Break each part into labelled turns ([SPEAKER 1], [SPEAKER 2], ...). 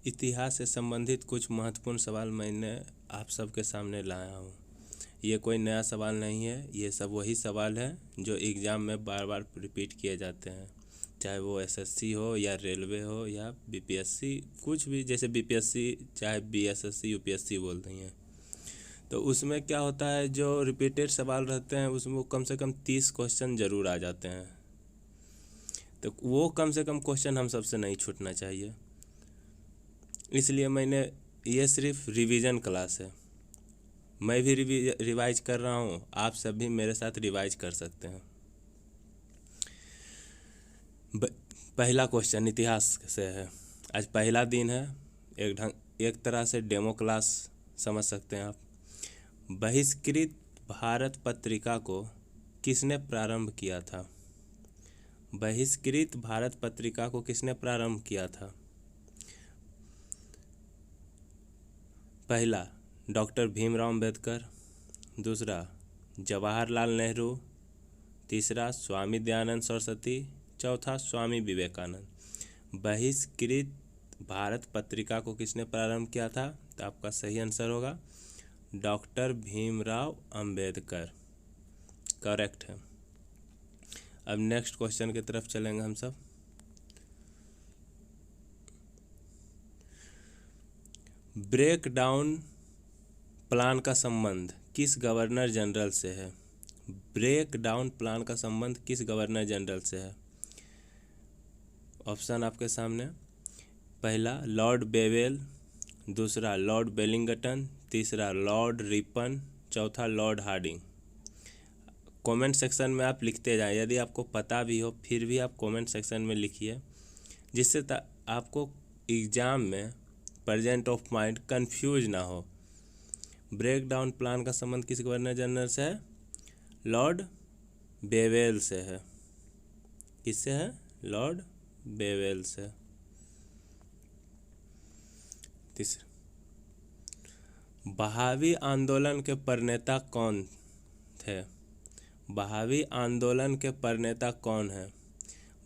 [SPEAKER 1] इतिहास से संबंधित कुछ महत्वपूर्ण सवाल मैंने आप सबके सामने लाया हूँ। ये कोई नया सवाल नहीं है, ये सब वही सवाल है जो एग्ज़ाम में बार बार रिपीट किए जाते हैं, चाहे वो एसएससी हो या रेलवे हो या बीपीएससी, कुछ भी, जैसे बीपीएससी चाहे बीएसएससी यूपीएससी बोलते हैं। तो उसमें क्या होता है, जो रिपीटेड सवाल रहते हैं उसमें कम से कम 30 क्वेश्चन ज़रूर आ जाते हैं। तो वो कम से कम क्वेश्चन हम सबसे नहीं छूटना चाहिए, इसलिए मैंने, ये सिर्फ रिवीजन क्लास है, मैं भी रिवाइज कर रहा हूँ, आप सब भी मेरे साथ रिवाइज कर सकते हैं। पहला क्वेश्चन इतिहास से है। आज पहला दिन है, एक तरह से डेमो क्लास समझ सकते हैं आप। बहिष्कृत भारत पत्रिका को किसने प्रारंभ किया था? बहिष्कृत भारत पत्रिका को किसने प्रारंभ किया था? पहला डॉक्टर भीमराव अंबेडकर, दूसरा जवाहरलाल नेहरू, तीसरा स्वामी दयानंद सरस्वती, चौथा स्वामी विवेकानंद। बहिष्कृत भारत पत्रिका को किसने प्रारंभ किया था? तो आपका सही आंसर होगा डॉक्टर भीमराव अंबेडकर, करेक्ट है। अब नेक्स्ट क्वेश्चन की तरफ चलेंगे हम सब। ब्रेक डाउन प्लान का संबंध किस गवर्नर जनरल से है? ब्रेक डाउन प्लान का संबंध किस गवर्नर जनरल से है? ऑप्शन आपके सामने। पहला लॉर्ड बेवेल, दूसरा लॉर्ड बेलिंगटन, तीसरा लॉर्ड रिपन, चौथा लॉर्ड हार्डिंग। कमेंट सेक्शन में आप लिखते जाएं, यदि आपको पता भी हो फिर भी आप कमेंट सेक्शन में लिखिए, जिससे आपको एग्ज़ाम में प्रेजेंट ऑफ माइंड कंफ्यूज ना हो। ब्रेक डाउन प्लान का संबंध किस गवर्नर जनरल से है? लॉर्ड बेवेल से है। किससे है? लॉर्ड बेवेल से। तीसरा, बहावी आंदोलन के प्रणेता कौन थे? बहावी आंदोलन के प्रणेता कौन है?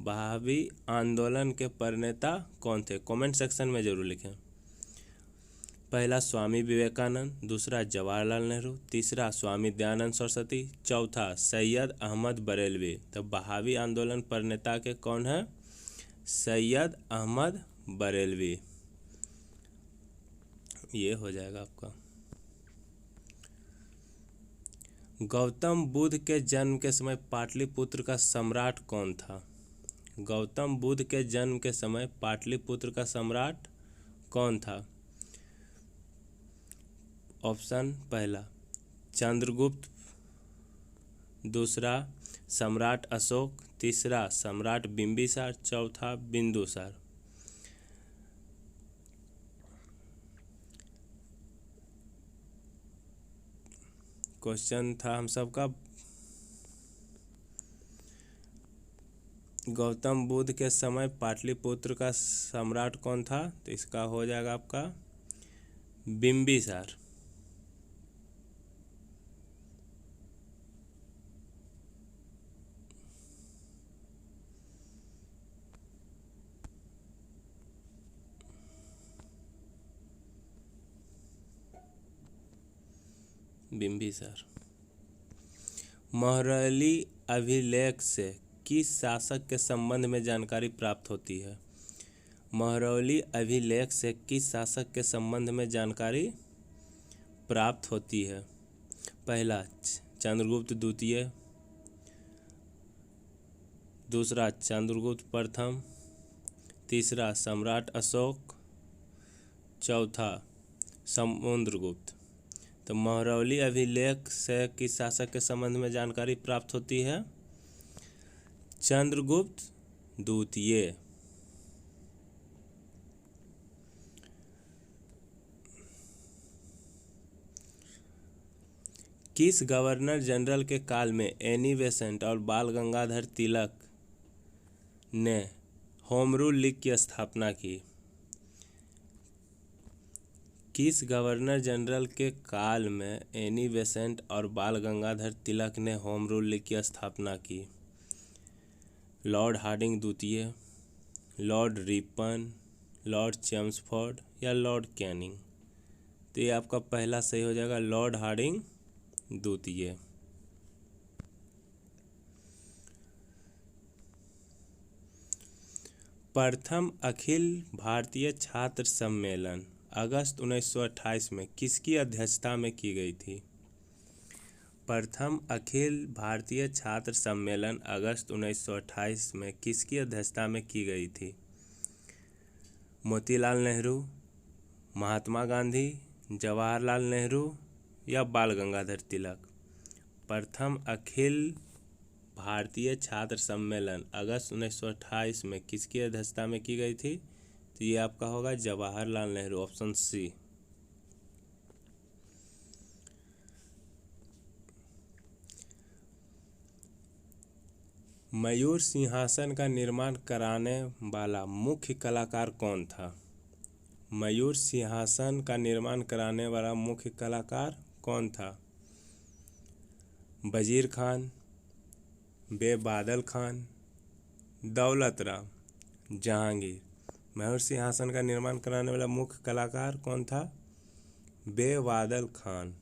[SPEAKER 1] बहावी आंदोलन के प्रणेता कौन थे? कमेंट सेक्शन में जरूर लिखें। पहला स्वामी विवेकानंद, दूसरा जवाहरलाल नेहरू, तीसरा स्वामी दयानंद सरस्वती, चौथा सैयद अहमद बरेलवी। तो बहावी आंदोलन प्रणेता के कौन है? सैयद अहमद बरेलवी। ये हो जाएगा आपका। गौतम बुद्ध के जन्म के समय पाटलिपुत्र का सम्राट कौन था? गौतम बुद्ध के जन्म के समय पाटलिपुत्र का सम्राट कौन था? ऑप्शन पहला चंद्रगुप्त, दूसरा सम्राट अशोक, तीसरा सम्राट बिंबिसार, चौथा बिंदुसार। क्वेश्चन था हम सबका, गौतम बुद्ध के समय पाटलिपुत्र का सम्राट कौन था? तो इसका हो जाएगा आपका बिंबिसार। बिंबिसार। महरौली अभिलेख से किस शासक के संबंध में जानकारी प्राप्त होती है? महरौली अभिलेख से किस शासक के संबंध में जानकारी प्राप्त होती है? पहला चंद्रगुप्त द्वितीय, दूसरा चंद्रगुप्त प्रथम, तीसरा सम्राट अशोक, चौथा समुद्रगुप्त। तो महरौली अभिलेख से किस शासक के संबंध में जानकारी प्राप्त होती है? चंद्रगुप्त द्वितीय। किस गवर्नर जनरल के काल में एनी बेसेंट और बाल गंगाधर तिलक ने होम रूल लीग की स्थापना की? किस गवर्नर जनरल के काल में एनी बेसेंट और बाल गंगाधर तिलक ने होम रूल लीग की स्थापना की? लॉर्ड हार्डिंग द्वितीय, लॉर्ड रिपन, लॉर्ड चेम्सफोर्ड या लॉर्ड कैनिंग? तो ये आपका पहला सही हो जाएगा, लॉर्ड हार्डिंग द्वितीय। प्रथम अखिल भारतीय छात्र सम्मेलन अगस्त 1928 में किसकी अध्यक्षता में की गई थी? प्रथम अखिल भारतीय छात्र सम्मेलन अगस्त 1928 में किसकी अध्यक्षता में की गई थी? मोतीलाल नेहरू, महात्मा गांधी, जवाहरलाल नेहरू या बाल गंगाधर तिलक? प्रथम अखिल भारतीय छात्र सम्मेलन अगस्त 1928 में किसकी अध्यक्षता में की गई थी? तो ये आपका होगा जवाहरलाल नेहरू, ऑप्शन सी। मयूर सिंहासन का निर्माण कराने वाला मुख्य कलाकार कौन था? मयूर सिंहासन का निर्माण कराने वाला मुख्य कलाकार कौन था? वजीर खान, बेबादल खान, दौलत राम, जहांगीर? मयूर सिंहासन का निर्माण कराने वाला मुख्य कलाकार कौन था? बेबादल खान।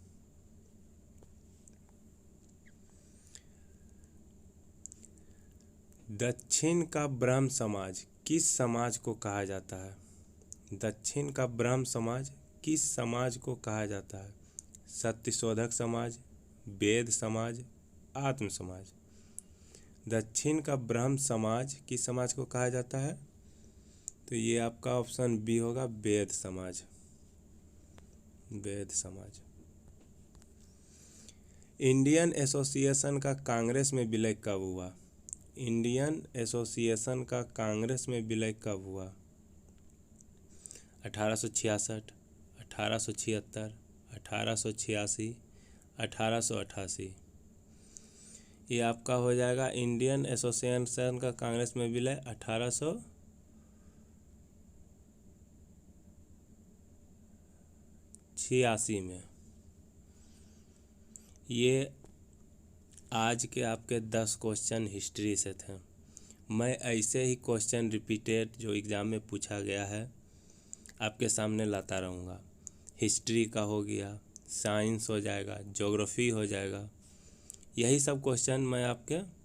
[SPEAKER 1] दक्षिण का ब्रह्म समाज किस समाज को कहा जाता है? दक्षिण का ब्रह्म समाज किस समाज को कहा जाता है? सत्यशोधक समाज, वेद समाज, आत्म समाज? दक्षिण का ब्रह्म समाज किस समाज को कहा जाता है? तो ये आपका ऑप्शन बी होगा, वेद समाज, वेद समाज। इंडियन एसोसिएशन का कांग्रेस में विलय कब हुआ? इंडियन एसोसिएशन का कांग्रेस में विलय कब हुआ? 1866, 1876, 1886, 1888? ये आपका हो जाएगा इंडियन एसोसिएशन का कांग्रेस में विलय 1886 में। ये आज के आपके 10 क्वेश्चन हिस्ट्री से थे। मैं ऐसे ही क्वेश्चन रिपीटेड जो एग्ज़ाम में पूछा गया है आपके सामने लाता रहूँगा। हिस्ट्री का हो गया, साइंस हो जाएगा, ज्योग्राफी हो जाएगा, यही सब क्वेश्चन मैं आपके